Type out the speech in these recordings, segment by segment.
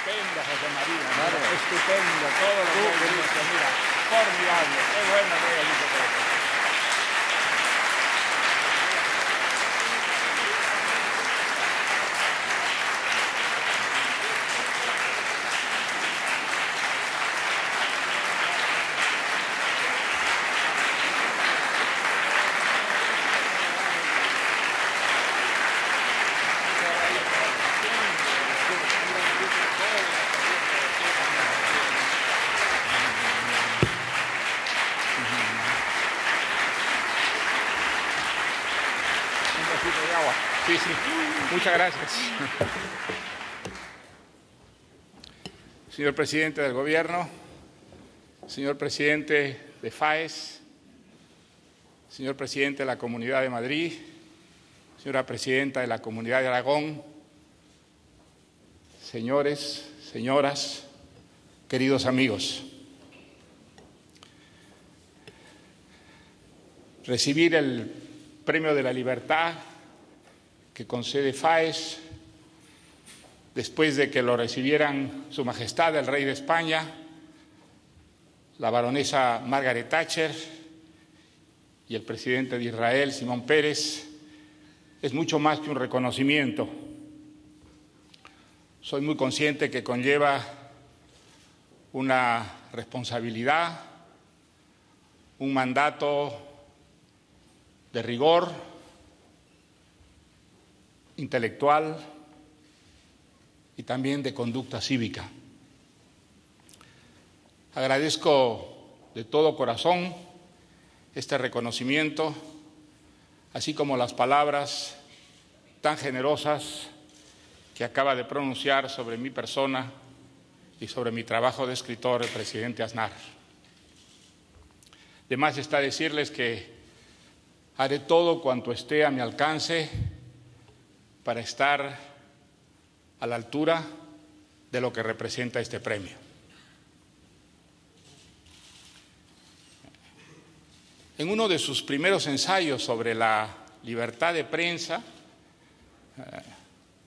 estupendo, José María. Claro. Estupendo, todo lo que he visto, mira, formidable. Qué bueno que haya dicho todo esto. De agua. Sí, sí. Muchas gracias. Señor presidente del Gobierno, señor presidente de FAES, señor presidente de la Comunidad de Madrid, señora presidenta de la Comunidad de Aragón, señores, señoras, queridos amigos. Recibir el Premio de la Libertad que concede FAES, después de que lo recibieran Su Majestad el Rey de España, la baronesa Margaret Thatcher y el presidente de Israel, Simón Pérez, es mucho más que un reconocimiento. Soy muy consciente que conlleva una responsabilidad, un mandato de rigor intelectual y también de conducta cívica. Agradezco de todo corazón este reconocimiento, así como las palabras tan generosas que acaba de pronunciar sobre mi persona y sobre mi trabajo de escritor el presidente Aznar. De más está decirles que haré todo cuanto esté a mi alcance para estar a la altura de lo que representa este premio. En uno de sus primeros ensayos sobre la libertad de prensa,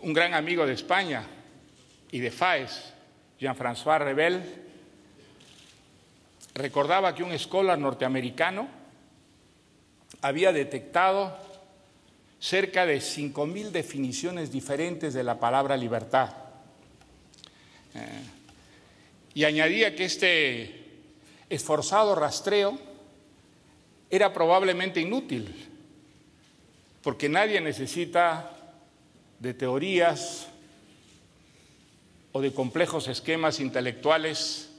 un gran amigo de España y de FAES, Jean-François Revel, recordaba que un escolar norteamericano había detectado cerca de 5.000 definiciones diferentes de la palabra libertad. Y añadía que este esforzado rastreo era probablemente inútil, porque nadie necesita de teorías o de complejos esquemas intelectuales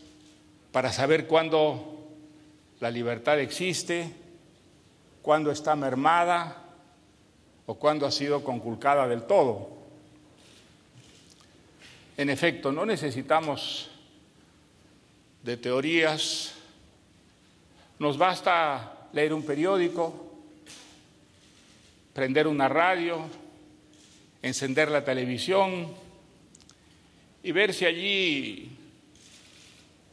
para saber cuándo la libertad existe, cuándo está mermada o cuándo ha sido conculcada del todo. En efecto, no necesitamos de teorías, nos basta leer un periódico, prender una radio, encender la televisión y ver si allí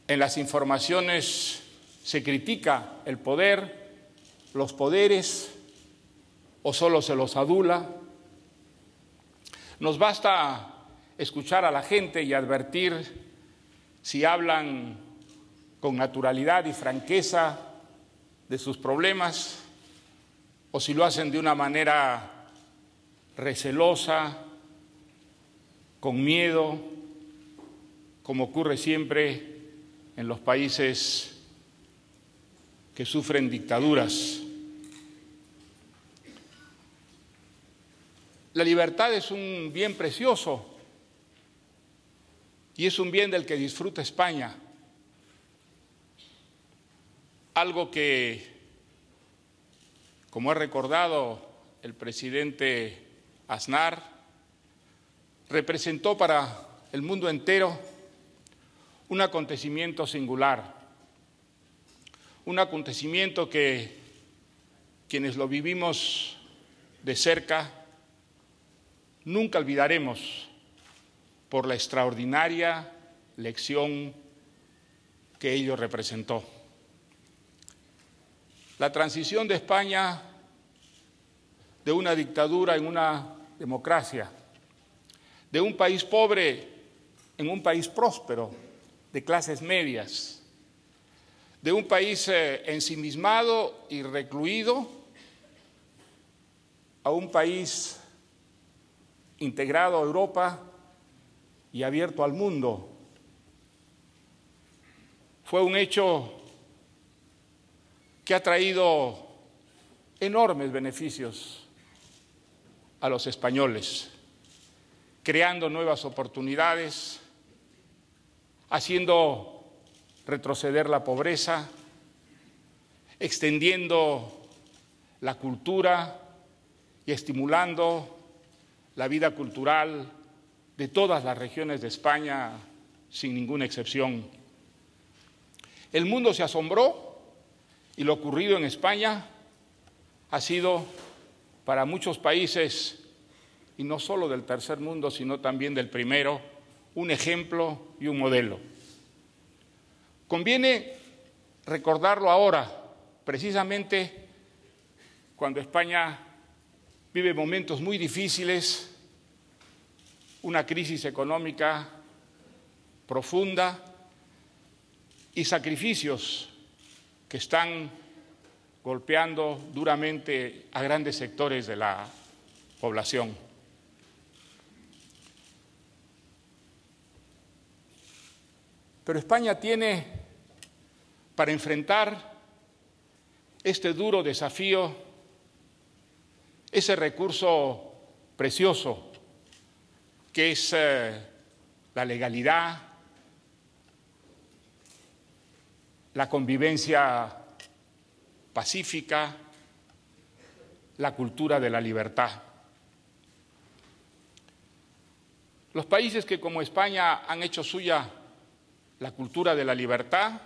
en las informaciones se critica el poder, los poderes, o solo se los adula. Nos basta escuchar a la gente y advertir si hablan con naturalidad y franqueza de sus problemas o si lo hacen de una manera recelosa, con miedo, como ocurre siempre en los países que sufren dictaduras. La libertad es un bien precioso y es un bien del que disfruta España. Algo que, como ha recordado el presidente Aznar, representó para el mundo entero un acontecimiento singular, un acontecimiento que quienes lo vivimos de cerca nunca olvidaremos por la extraordinaria lección que ello representó. La transición de España de una dictadura en una democracia, de un país pobre en un país próspero, de clases medias, de un país ensimismado y recluido, a un país integrado a Europa y abierto al mundo. Fue un hecho que ha traído enormes beneficios a los españoles, creando nuevas oportunidades, haciendo retroceder la pobreza, extendiendo la cultura y estimulando la vida cultural de todas las regiones de España, sin ninguna excepción. El mundo se asombró y lo ocurrido en España ha sido para muchos países, y no solo del tercer mundo, sino también del primero, un ejemplo y un modelo. Conviene recordarlo ahora, precisamente cuando España vive momentos muy difíciles, una crisis económica profunda y sacrificios que están golpeando duramente a grandes sectores de la población. Pero España tiene, para enfrentar este duro desafío, ese recurso precioso que es la legalidad, la convivencia pacífica, la cultura de la libertad. Los países que, como España, han hecho suya la cultura de la libertad,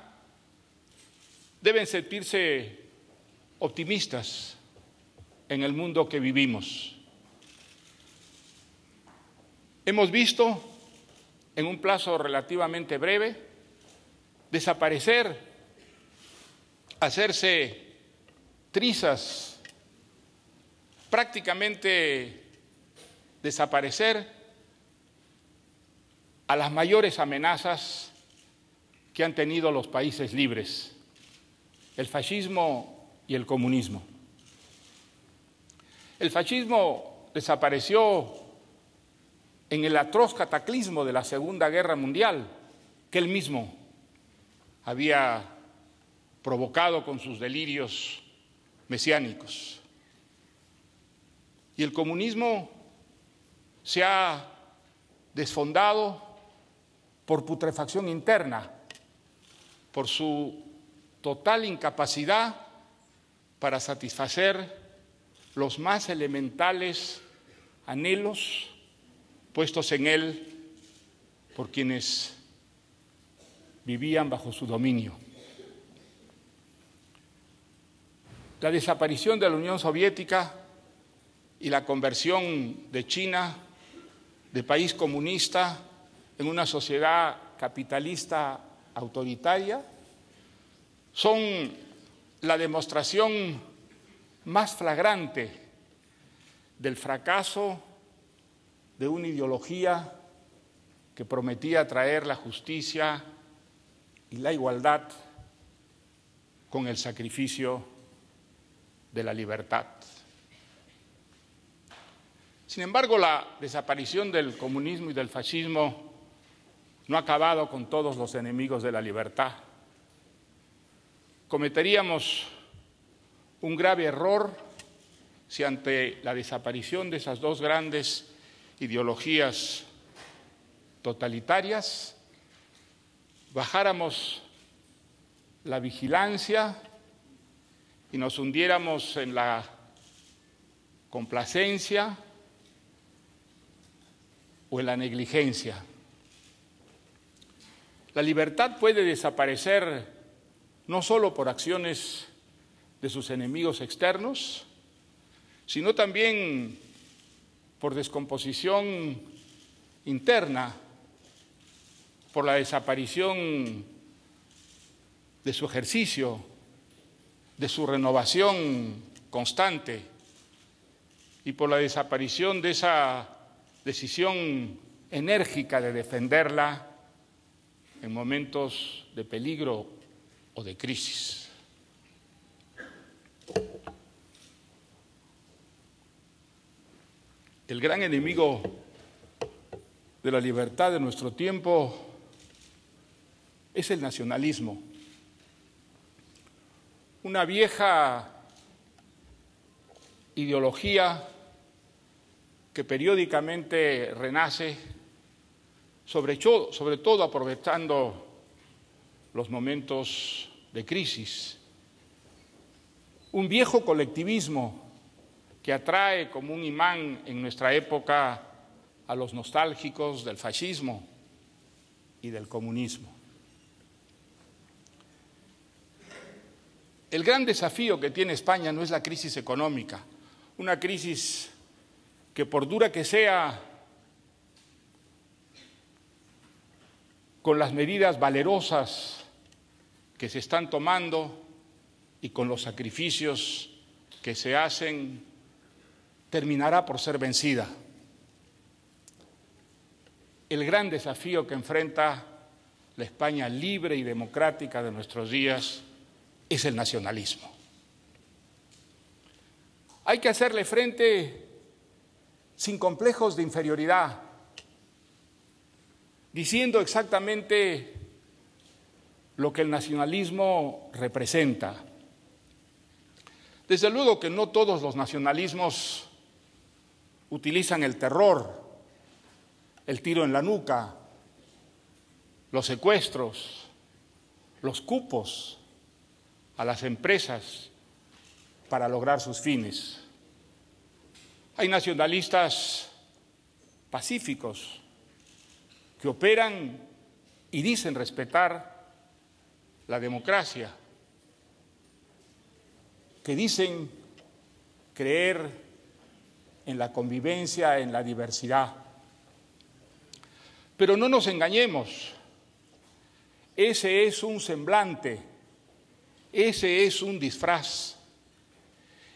deben sentirse optimistas en el mundo que vivimos. Hemos visto, en un plazo relativamente breve, desaparecer, hacerse trizas, prácticamente desaparecer a las mayores amenazas que han tenido los países libres, el fascismo y el comunismo. El fascismo desapareció en el atroz cataclismo de la Segunda Guerra Mundial, que él mismo había provocado con sus delirios mesiánicos. Y el comunismo se ha desfondado por putrefacción interna, por su total incapacidad para satisfacer los más elementales anhelos puestos en él por quienes vivían bajo su dominio. La desaparición de la Unión Soviética y la conversión de China de país comunista en una sociedad capitalista autoritaria son la demostración más flagrante del fracaso de una ideología que prometía traer la justicia y la igualdad con el sacrificio de la libertad. Sin embargo, la desaparición del comunismo y del fascismo no ha acabado con todos los enemigos de la libertad. Cometeríamos un grave error si ante la desaparición de esas dos grandes ideologías totalitarias bajáramos la vigilancia y nos hundiéramos en la complacencia o en la negligencia. La libertad puede desaparecer no solo por acciones de sus enemigos externos, sino también por descomposición interna, por la desaparición de su ejercicio, de su renovación constante y por la desaparición de esa decisión enérgica de defenderla en momentos de peligro o de crisis. El gran enemigo de la libertad de nuestro tiempo es el nacionalismo. Una vieja ideología que periódicamente renace, sobre todo aprovechando los momentos de crisis. Un viejo colectivismo que atrae como un imán en nuestra época a los nostálgicos del fascismo y del comunismo. El gran desafío que tiene España no es la crisis económica, una crisis que por dura que sea, con las medidas valerosas que se están tomando y con los sacrificios que se hacen, terminará por ser vencida. El gran desafío que enfrenta la España libre y democrática de nuestros días es el nacionalismo. Hay que hacerle frente sin complejos de inferioridad, diciendo exactamente lo que el nacionalismo representa. Desde luego que no todos los nacionalismos utilizan el terror, el tiro en la nuca, los secuestros, los cupos a las empresas para lograr sus fines. Hay nacionalistas pacíficos que operan y dicen respetar la democracia, que dicen creer en la convivencia, en la diversidad. Pero no nos engañemos, ese es un semblante, ese es un disfraz.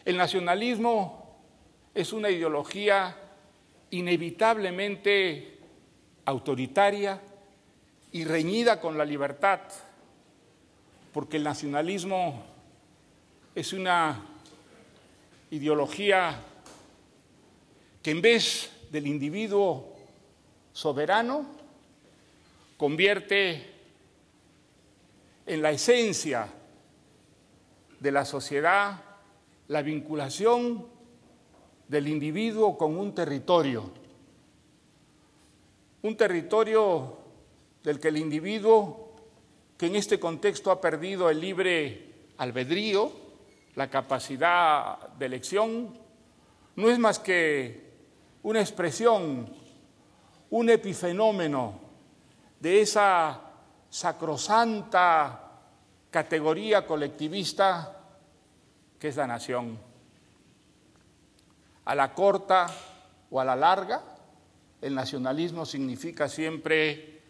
El nacionalismo es una ideología inevitablemente autoritaria y reñida con la libertad, porque el nacionalismo es una ideología que en vez del individuo soberano convierte en la esencia de la sociedad la vinculación del individuo con un territorio del que el individuo, que en este contexto ha perdido el libre albedrío, la capacidad de elección, no es más que una expresión, un epifenómeno de esa sacrosanta categoría colectivista que es la nación. A la corta o a la larga, el nacionalismo significa siempre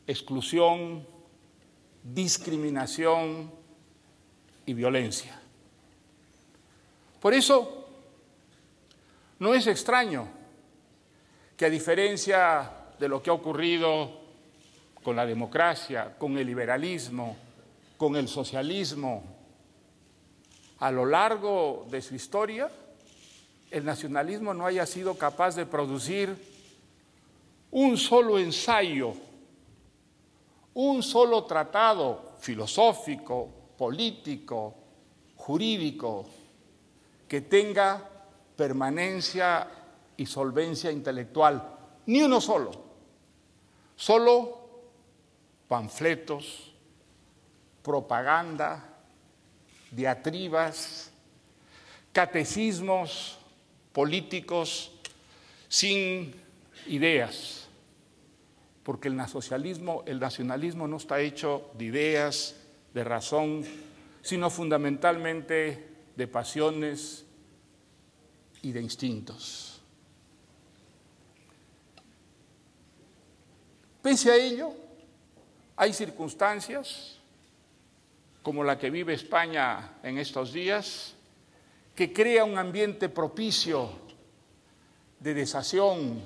exclusión, discriminación y violencia. Por eso, no es extraño que, a diferencia de lo que ha ocurrido con la democracia, con el liberalismo, con el socialismo, a lo largo de su historia, el nacionalismo no haya sido capaz de producir un solo ensayo, un solo tratado filosófico, político, jurídico, que tenga permanencia y solvencia intelectual. Ni uno solo. Solo panfletos, propaganda, diatribas, catecismos políticos sin ideas, porque el nacionalismo no está hecho de ideas, de razón, sino fundamentalmente de pasiones y de instintos. Pese a ello, hay circunstancias como la que vive España en estos días, que crea un ambiente propicio de desazón,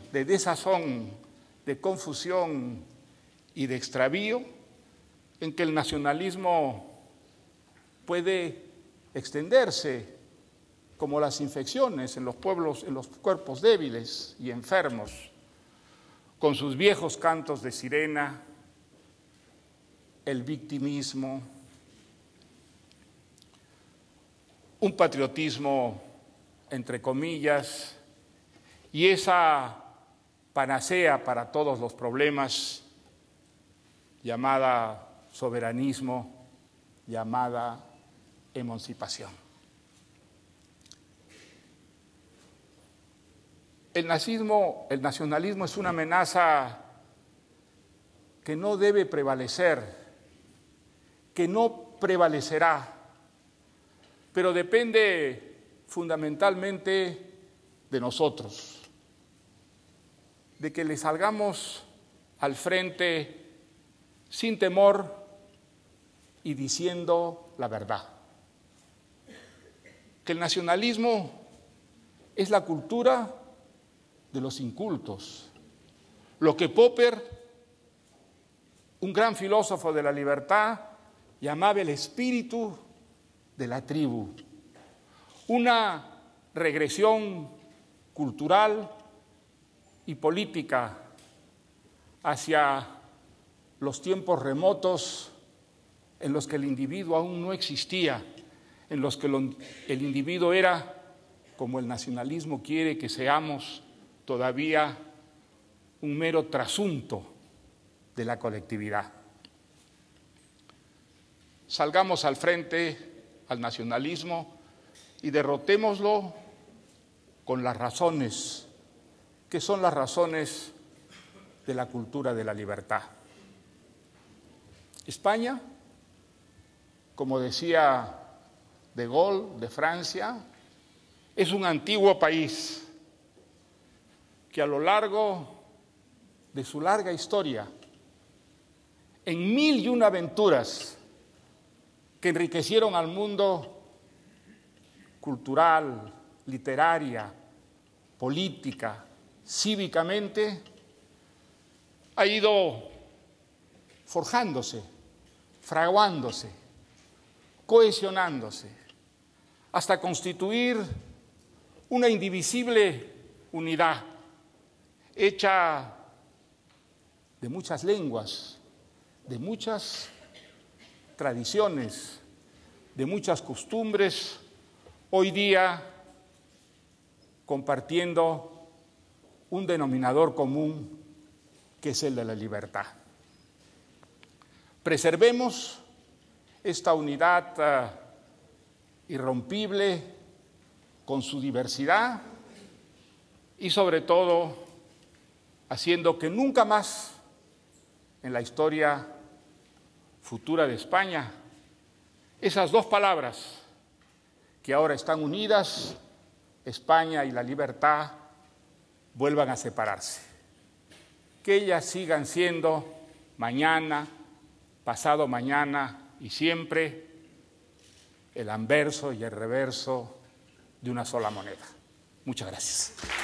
de confusión y de extravío en que el nacionalismo puede extenderse como las infecciones en los pueblos, en los cuerpos débiles y enfermos, con sus viejos cantos de sirena, el victimismo, un patriotismo entre comillas y esa panacea para todos los problemas llamada soberanismo, llamada emancipación. El nacionalismo es una amenaza que no debe prevalecer, que no prevalecerá, pero depende fundamentalmente de nosotros, de que le salgamos al frente sin temor y diciendo la verdad. Que el nacionalismo es la cultura de los incultos, lo que Popper, un gran filósofo de la libertad, llamaba el espíritu de la tribu, una regresión cultural y política hacia los tiempos remotos en los que el individuo aún no existía, en los que el individuo era, como el nacionalismo quiere que seamos, todavía un mero trasunto de la colectividad. Salgamos al frente al nacionalismo y derrotémoslo con las razones, que son las razones de la cultura de la libertad. España, como decía de Gaulle, de Francia, es un antiguo país que a lo largo de su larga historia, en 1001 aventuras que enriquecieron al mundo cultural, literaria, política, cívicamente, ha ido forjándose, fraguándose, cohesionándose, hasta constituir una indivisible unidad hecha de muchas lenguas, de muchas tradiciones, de muchas costumbres, hoy día compartiendo un denominador común que es el de la libertad. Preservemos esta unidad irrompible con su diversidad y sobre todo haciendo que nunca más en la historia futura de España esas dos palabras que ahora están unidas, España y la libertad, vuelvan a separarse. Que ellas sigan siendo mañana, pasado mañana y siempre el anverso y el reverso de una sola moneda. Muchas gracias.